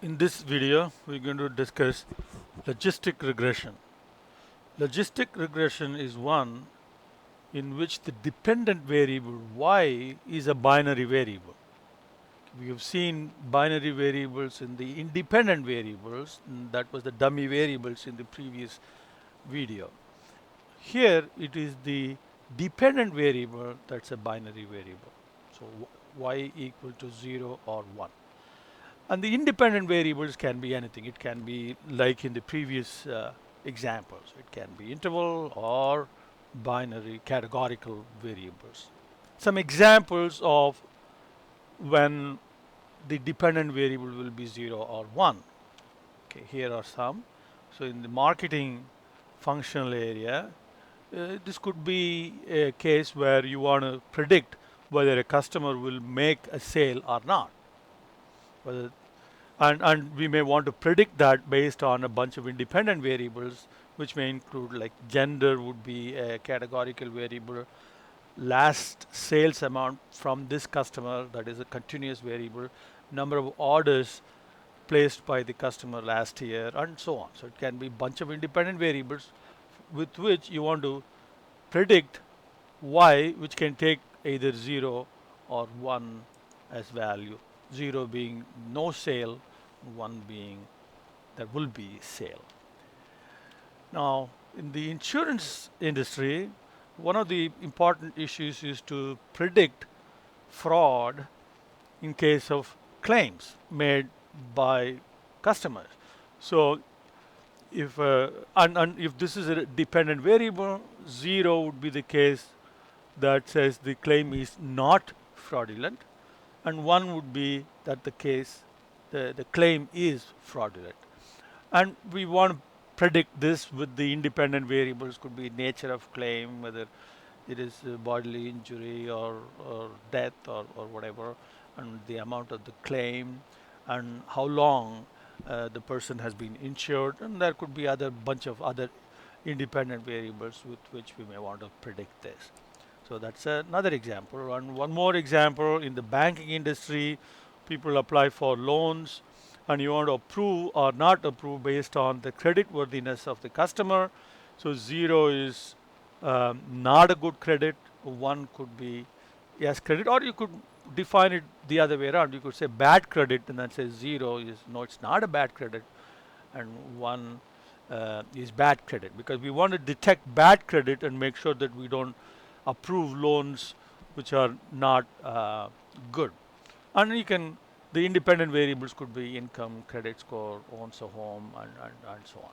In this video, we're going to discuss logistic regression. Logistic regression is one in which the dependent variable y is a binary variable. We have seen binary variables in the independent variables, and that was the dummy variables in the previous video. Here it is the dependent variable that's a binary variable. So y equal to 0 or 1. And the independent variables can be anything. It can be like in the previous examples. It can be interval or binary categorical variables. Some examples of when the dependent variable will be 0 or 1. Okay, here are some. So in the marketing functional area, this could be a case where you want to predict whether a customer will make a sale or not. Whether and we may want to predict that based on a bunch of independent variables, which may include like gender would be a categorical variable, last sales amount from this customer, that is a continuous variable, number of orders placed by the customer last year, and so on. So it can be a bunch of independent variables with which you want to predict y, which can take either 0 or 1 as value. 0 being no sale, 1 being there will be sale. Now, in the insurance industry, one of the important issues is to predict fraud in case of claims made by customers. So, if and if this is a dependent variable, 0 would be the case that says the claim is not fraudulent, and 1 would be that the case the claim is fraudulent. And we want to predict this with the independent variables, could be nature of claim, whether it is bodily injury or death or whatever, and the amount of the claim, and how long the person has been insured, and there could be other bunch of other independent variables with which we may want to predict this. So that's another example. And one more example, in the banking industry, people apply for loans and you want to approve or not approve based on the credit worthiness of the customer. So 0 is not a good credit, 1 could be yes credit, or you could define it the other way around. You could say bad credit and then say 0 is no, it's not a bad credit, and 1 is bad credit, because we want to detect bad credit and make sure that we don't approve loans which are not good. And you can, the independent variables could be income, credit score, owns a home, and so on.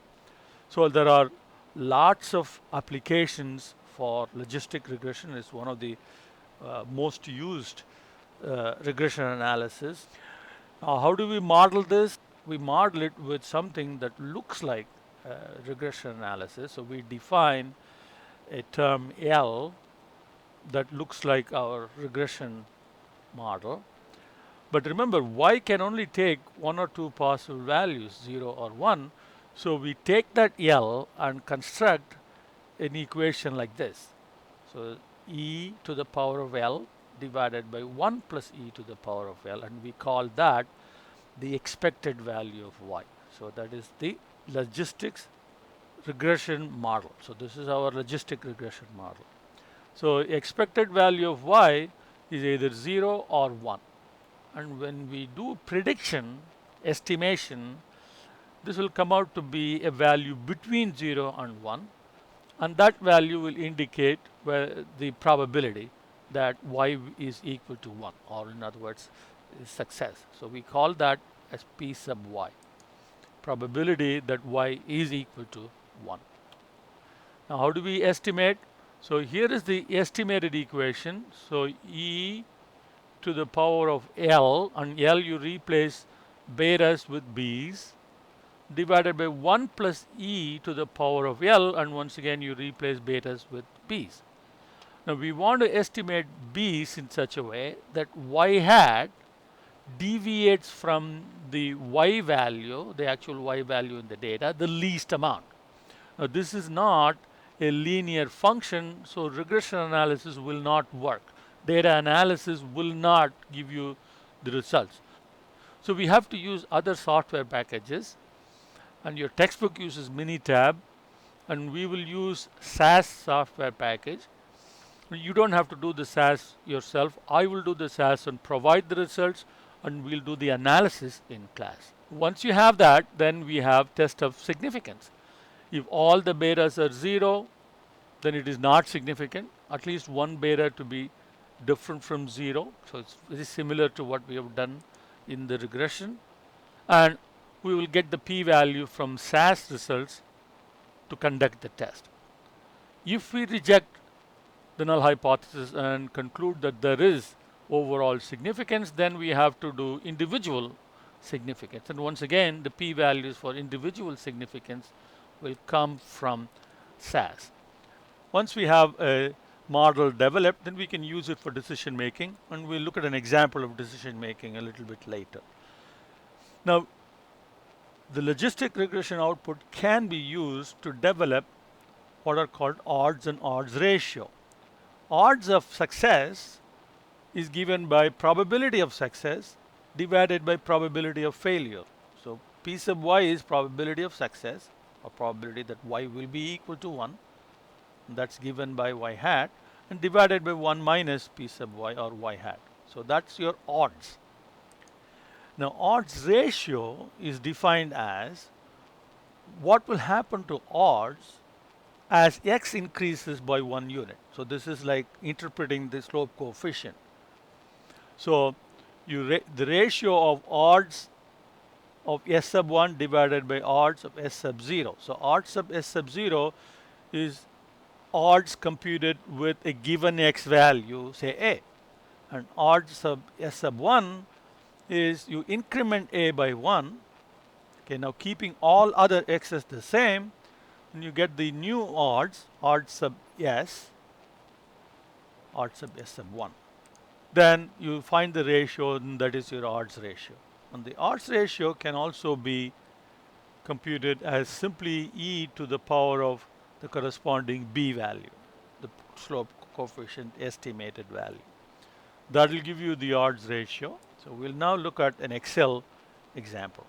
So there are lots of applications for logistic regression. Is one of the most used regression analysis. Now, how do we model this? We model it with something that looks like regression analysis. So we define a term L that looks like our regression model. But remember, y can only take 1 or 2 possible values, 0 or 1. So we take that L and construct an equation like this. So e to the power of L divided by 1 plus e to the power of L, and we call that the expected value of y. So that is the logistics regression model. So this is our logistic regression model. So expected value of y is either 0 or 1. And when we do prediction, estimation, this will come out to be a value between 0 and 1. And that value will indicate where the probability that y is equal to 1, or in other words, success. So we call that as p sub y, probability that y is equal to 1. Now how do we estimate? So here is the estimated equation. So e to the power of L, and L you replace betas with b's, divided by 1 plus e to the power of L, and once again you replace betas with b's. Now we want to estimate b's in such a way that y hat deviates from the y value, the actual y value in the data, the least amount. Now this is not a linear function, so regression analysis will not work. Data analysis will not give you the results. So we have to use other software packages, and your textbook uses Minitab, and we will use SAS software package. You don't have to do the SAS yourself. I will do the SAS and provide the results, and we'll do the analysis in class. Once you have that, then we have test of significance. If all the betas are 0, then it is not significant. At least one beta to be different from 0. So it's very similar to what we have done in the regression. And we will get the p-value from SAS results to conduct the test. If we reject the null hypothesis and conclude that there is overall significance, then we have to do individual significance. And once again, the p-values for individual significance will come from SAS. Once we have a model developed, then we can use it for decision making, and we'll look at an example of decision making a little bit later. Now, the logistic regression output can be used to develop what are called odds and odds ratio. Odds of success is given by probability of success divided by probability of failure. So P sub y is probability of success, or probability that y will be equal to 1. That's given by y hat, and divided by 1 minus P sub y, or y hat. So that's your odds. Now odds ratio is defined as what will happen to odds as x increases by 1 unit. So this is like interpreting the slope coefficient. So the ratio of odds of S sub 1 divided by odds of S sub 0. So odds sub S sub 0 is odds computed with a given x value, say a. And odds sub S sub 1 is you increment a by 1. Okay, now keeping all other x's the same, and you get the new odds, odds sub S sub 1. Then you find the ratio, and that is your odds ratio. And the odds ratio can also be computed as simply e to the power of the corresponding b value, the slope coefficient estimated value. That will give you the odds ratio. So we'll now look at an Excel example.